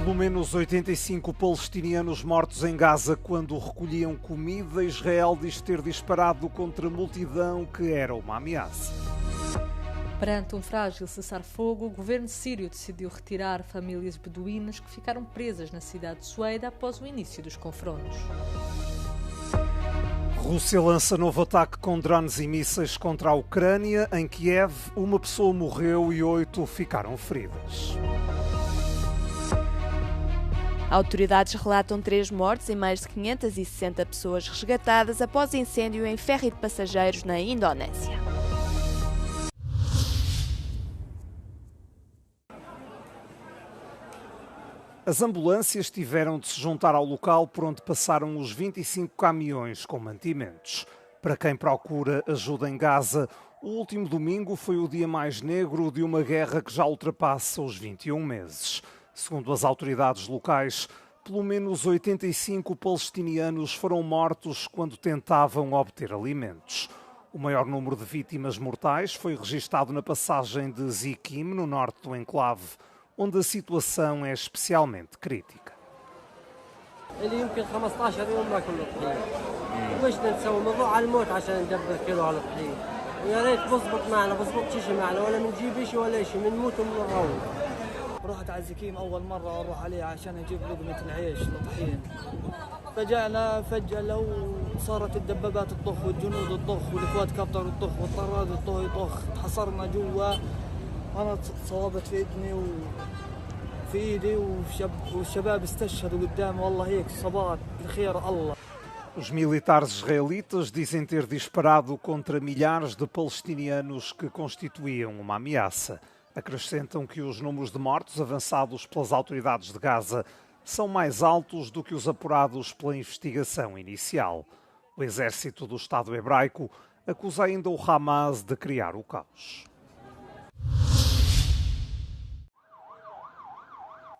Pelo menos 85 palestinianos mortos em Gaza quando recolhiam comida. Israel diz ter disparado contra a multidão que era uma ameaça. Perante um frágil cessar-fogo, o governo sírio decidiu retirar famílias beduínas que ficaram presas na cidade de Sueida após o início dos confrontos. Rússia lança novo ataque com drones e mísseis contra a Ucrânia. Em Kiev, uma pessoa morreu e 8 ficaram feridas. Autoridades relatam 3 mortes e mais de 560 pessoas resgatadas após incêndio em ferry de passageiros na Indonésia. As ambulâncias tiveram de se juntar ao local por onde passaram os 25 caminhões com mantimentos. Para quem procura ajuda em Gaza, o último domingo foi o dia mais negro de uma guerra que já ultrapassa os 21 meses. Segundo as autoridades locais, pelo menos 85 palestinianos foram mortos quando tentavam obter alimentos. O maior número de vítimas mortais foi registado na passagem de Zikim, no norte do enclave, onde a situação é especialmente crítica. رحت على زكيم أول مرة أروح عليه عشان أجيب لقمة العيش للطحين فجأنا فجأة لو صارت الدبابات تطخ والجنود تطخ والكواد كابتر تطخ والطراد يطخ حصرنا جوا أنا صوابت في إذني وفي إيدي والشباب استشهدوا قدامي والله هيك صبات الخير الله. Os militares israelitas dizem ter disparado contra milhares de palestinianos que constituíam uma ameaça. Acrescentam que os números de mortos avançados pelas autoridades de Gaza são mais altos do que os apurados pela investigação inicial. O exército do Estado hebraico acusa ainda o Hamas de criar o caos.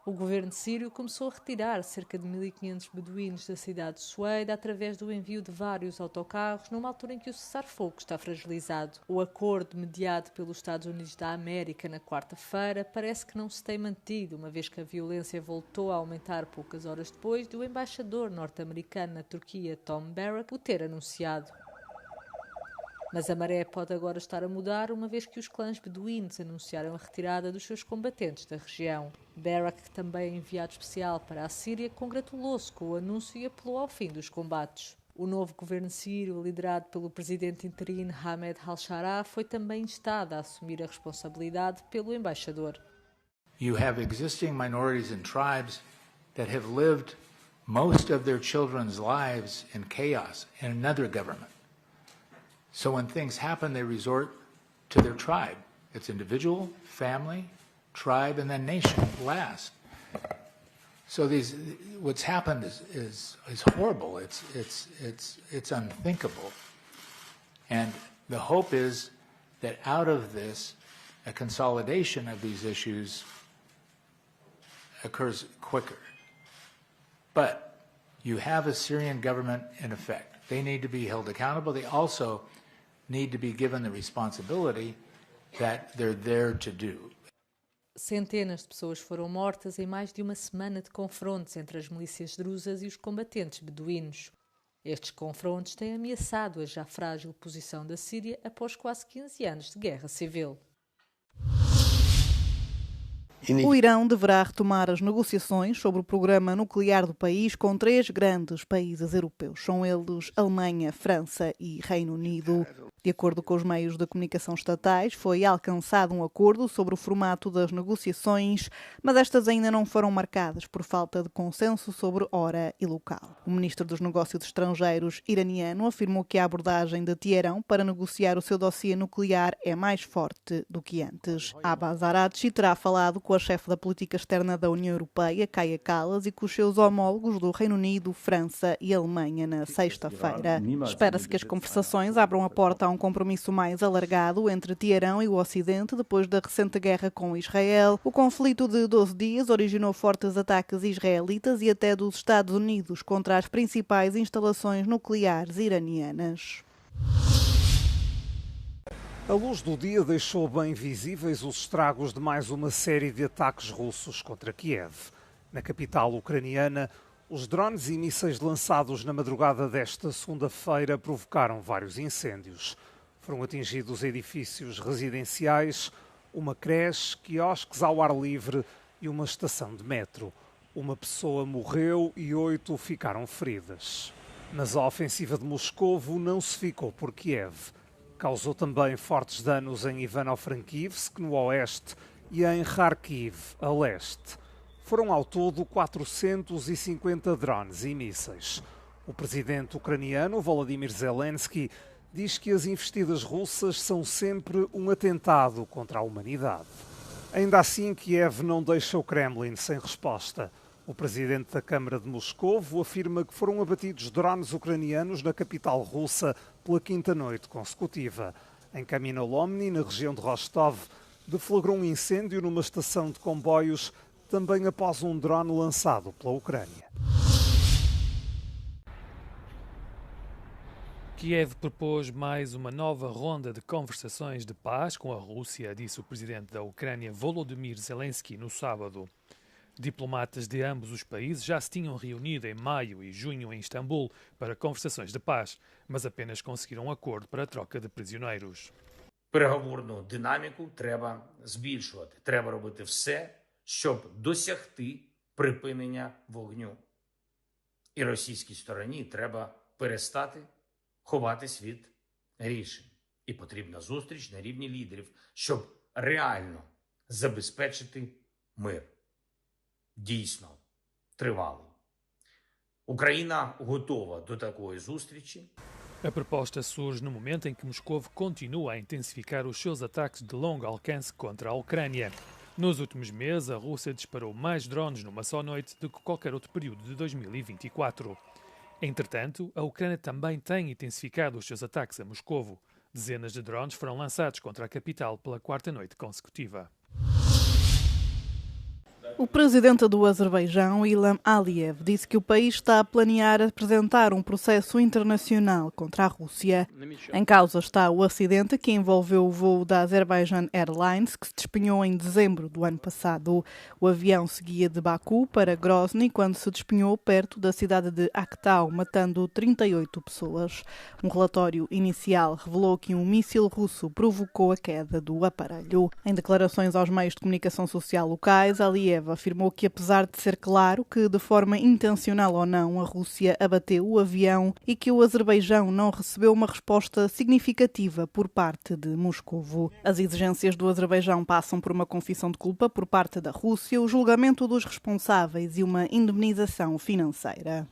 O governo sírio começou a retirar cerca de 1.500 beduínos da cidade de Sueida através do envio de vários autocarros, numa altura em que o cessar-fogo está fragilizado. O acordo mediado pelos Estados Unidos da América na quarta-feira parece que não se tem mantido, uma vez que a violência voltou a aumentar poucas horas depois do embaixador norte-americano na Turquia, Tom Barrack, o ter anunciado. Mas a maré pode agora estar a mudar, uma vez que os clãs beduínos anunciaram a retirada dos seus combatentes da região. Barrack, também enviado especial para a Síria, congratulou-se com o anúncio e apelou ao fim dos combates. O novo governo sírio, liderado pelo presidente interino Ahmed al-Shara, foi também instado a assumir a responsabilidade pelo embaixador. You have existing minorities and tribes that have lived most of their children's lives in chaos in another government. So when things happen, they resort to their tribe. It's individual, family, tribe, and then nation last. So what's happened is horrible. It's unthinkable. And the hope is that out of this, a consolidation of these issues occurs quicker. But you have a Syrian government in effect. They need to be held accountable. They also need to be given the responsibility that they're there to do. Centenas de pessoas foram mortas em mais de uma semana de confrontos entre as milícias drusas e os combatentes beduínos. Estes confrontos têm ameaçado a já frágil posição da Síria após quase 15 anos de guerra civil. O Irão deverá retomar as negociações sobre o programa nuclear do país com 3 grandes países europeus. São eles Alemanha, França e Reino Unido. De acordo com os meios de comunicação estatais, foi alcançado um acordo sobre o formato das negociações, mas estas ainda não foram marcadas por falta de consenso sobre hora e local. O ministro dos Negócios Estrangeiros iraniano afirmou que a abordagem de Teherão para negociar o seu dossiê nuclear é mais forte do que antes. Abbas Araghchi terá falado com a chefe da política externa da União Europeia, Kaja Kallas, e com os seus homólogos do Reino Unido, França e Alemanha na sexta-feira. Espera-se que as conversações abram a porta a um compromisso mais alargado entre Teherão e o Ocidente depois da recente guerra com Israel. O conflito de 12 dias originou fortes ataques israelitas e até dos Estados Unidos contra as principais instalações nucleares iranianas. A luz do dia deixou bem visíveis os estragos de mais uma série de ataques russos contra Kiev. Na capital ucraniana, os drones e mísseis lançados na madrugada desta segunda-feira provocaram vários incêndios. Foram atingidos edifícios residenciais, uma creche, quiosques ao ar livre e uma estação de metro. Uma pessoa morreu e 8 ficaram feridas. Mas a ofensiva de Moscovo não se ficou por Kiev. Causou também fortes danos em Ivano-Frankivsk, no oeste, e em Kharkiv, a leste. Foram ao todo 450 drones e mísseis. O presidente ucraniano, Volodymyr Zelensky, diz que as investidas russas são sempre um atentado contra a humanidade. Ainda assim, Kiev não deixa o Kremlin sem resposta. O presidente da Câmara de Moscovo afirma que foram abatidos drones ucranianos na capital russa pela quinta noite consecutiva. Em Kaminolomny, na região de Rostov, deflagrou um incêndio numa estação de comboios, também após um drone lançado pela Ucrânia. Kiev propôs mais uma nova ronda de conversações de paz com a Rússia, disse o presidente da Ucrânia, Volodymyr Zelensky, no sábado. Diplomatas de ambos os países já se tinham reunido em maio e junho em Istambul para conversações de paz, mas apenas conseguiram um acordo para a troca de prisioneiros. Переговорну динаміку треба збільшувати. Треба робити все, щоб досягти припинення вогню. І російській стороні треба перестати ховатись від рішень. І потрібна зустріч на рівні лідерів, щоб реально забезпечити мир. Дійсно, тривалий. Україна готова до такої зустрічі. A proposta surge no momento em que Moscou continua a intensificar os seus ataques de longo alcance contra a Ucrânia. Nos últimos meses, a Rússia disparou mais drones numa só noite do que qualquer outro período de 2024. Entretanto, a Ucrânia também tem intensificado os seus ataques a Moscovo. Dezenas de drones foram lançados contra a capital pela quarta noite consecutiva. O presidente do Azerbaijão, Ilham Aliyev, disse que o país está a planear apresentar um processo internacional contra a Rússia. Em causa está o acidente que envolveu o voo da Azerbaijan Airlines, que se despenhou em dezembro do ano passado. O avião seguia de Baku para Grozny quando se despenhou perto da cidade de Aktau, matando 38 pessoas. Um relatório inicial revelou que um míssil russo provocou a queda do aparelho. Em declarações aos meios de comunicação social locais, Aliyev afirmou que, apesar de ser claro que, de forma intencional ou não, a Rússia abateu o avião e que o Azerbaijão não recebeu uma resposta significativa por parte de Moscovo. As exigências do Azerbaijão passam por uma confissão de culpa por parte da Rússia, o julgamento dos responsáveis e uma indemnização financeira.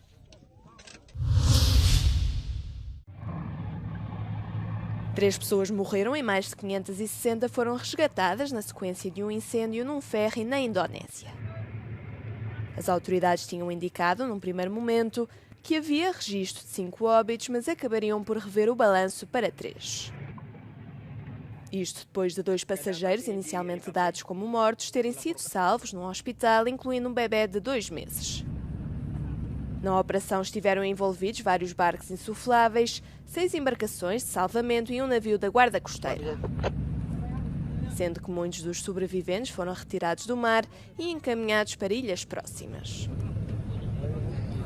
Três pessoas morreram e mais de 560 foram resgatadas na sequência de um incêndio num ferry na Indonésia. As autoridades tinham indicado, num primeiro momento, que havia registro de 5 óbitos, mas acabariam por rever o balanço para 3. Isto depois de 2 passageiros, inicialmente dados como mortos, terem sido salvos num hospital, incluindo um bebê de 2 meses. Na operação estiveram envolvidos vários barcos insufláveis, 6 embarcações de salvamento e um navio da Guarda Costeira. Sendo que muitos dos sobreviventes foram retirados do mar e encaminhados para ilhas próximas.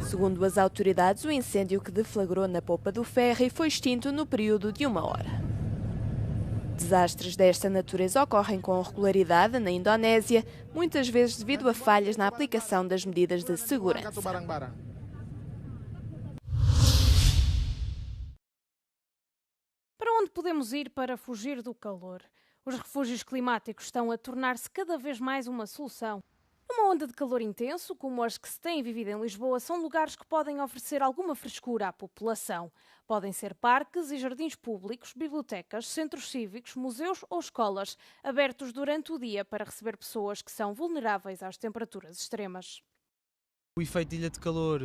Segundo as autoridades, o incêndio que deflagrou na popa do ferry foi extinto no período de 1 hora. Desastres desta natureza ocorrem com regularidade na Indonésia, muitas vezes devido a falhas na aplicação das medidas de segurança. Para onde podemos ir para fugir do calor? Os refúgios climáticos estão a tornar-se cada vez mais uma solução. Numa onda de calor intenso, como as que se têm vivido em Lisboa, são lugares que podem oferecer alguma frescura à população. Podem ser parques e jardins públicos, bibliotecas, centros cívicos, museus ou escolas, abertos durante o dia para receber pessoas que são vulneráveis às temperaturas extremas. O efeito de ilha de calor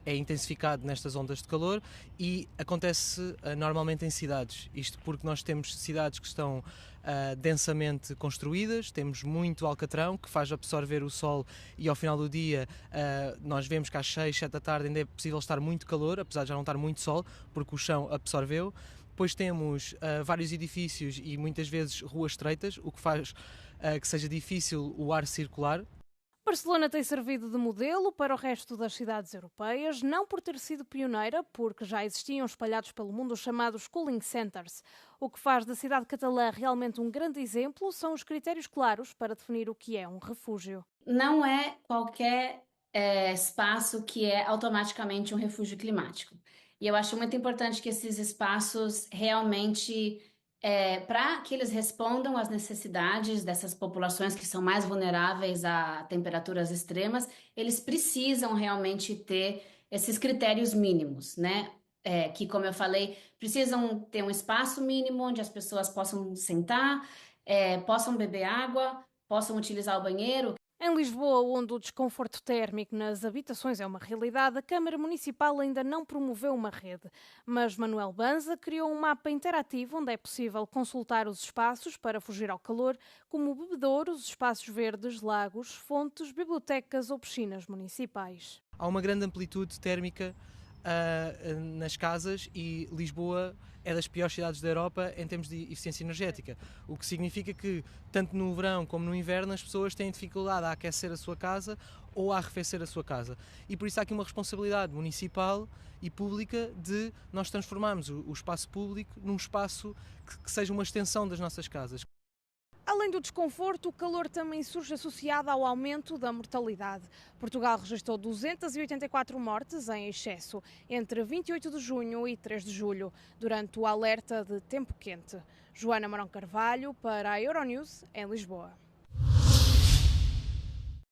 é intensificado nestas ondas de calor e acontece normalmente em cidades. Isto porque nós temos cidades que estão densamente construídas, temos muito alcatrão que faz absorver o sol e ao final do dia nós vemos que às 6, 7 da tarde ainda é possível estar muito calor, apesar de já não estar muito sol, porque o chão absorveu. Depois temos vários edifícios e muitas vezes ruas estreitas, o que faz que seja difícil o ar circular. Barcelona tem servido de modelo para o resto das cidades europeias, não por ter sido pioneira, porque já existiam espalhados pelo mundo os chamados cooling centers. O que faz da cidade catalã realmente um grande exemplo são os critérios claros para definir o que é um refúgio. Não é qualquer espaço que é automaticamente um refúgio climático. E eu acho muito importante que esses espaços realmente, para que eles respondam às necessidades dessas populações que são mais vulneráveis a temperaturas extremas, eles precisam realmente ter esses critérios mínimos, né? Que, como eu falei, precisam ter um espaço mínimo onde as pessoas possam sentar, possam beber água, possam utilizar o banheiro. Em Lisboa, onde o desconforto térmico nas habitações é uma realidade, a Câmara Municipal ainda não promoveu uma rede. Mas Manuel Banza criou um mapa interativo onde é possível consultar os espaços para fugir ao calor, como bebedouros, espaços verdes, lagos, fontes, bibliotecas ou piscinas municipais. Há uma grande amplitude térmica nas casas e Lisboa é das piores cidades da Europa em termos de eficiência energética, o que significa que tanto no verão como no inverno as pessoas têm dificuldade a aquecer a sua casa ou a arrefecer a sua casa, e por isso há aqui uma responsabilidade municipal e pública de nós transformarmos o espaço público num espaço que seja uma extensão das nossas casas. Além do desconforto, o calor também surge associado ao aumento da mortalidade. Portugal registrou 284 mortes em excesso entre 28 de junho e 3 de julho, durante o alerta de tempo quente. Joana Marão Carvalho, para a Euronews, em Lisboa.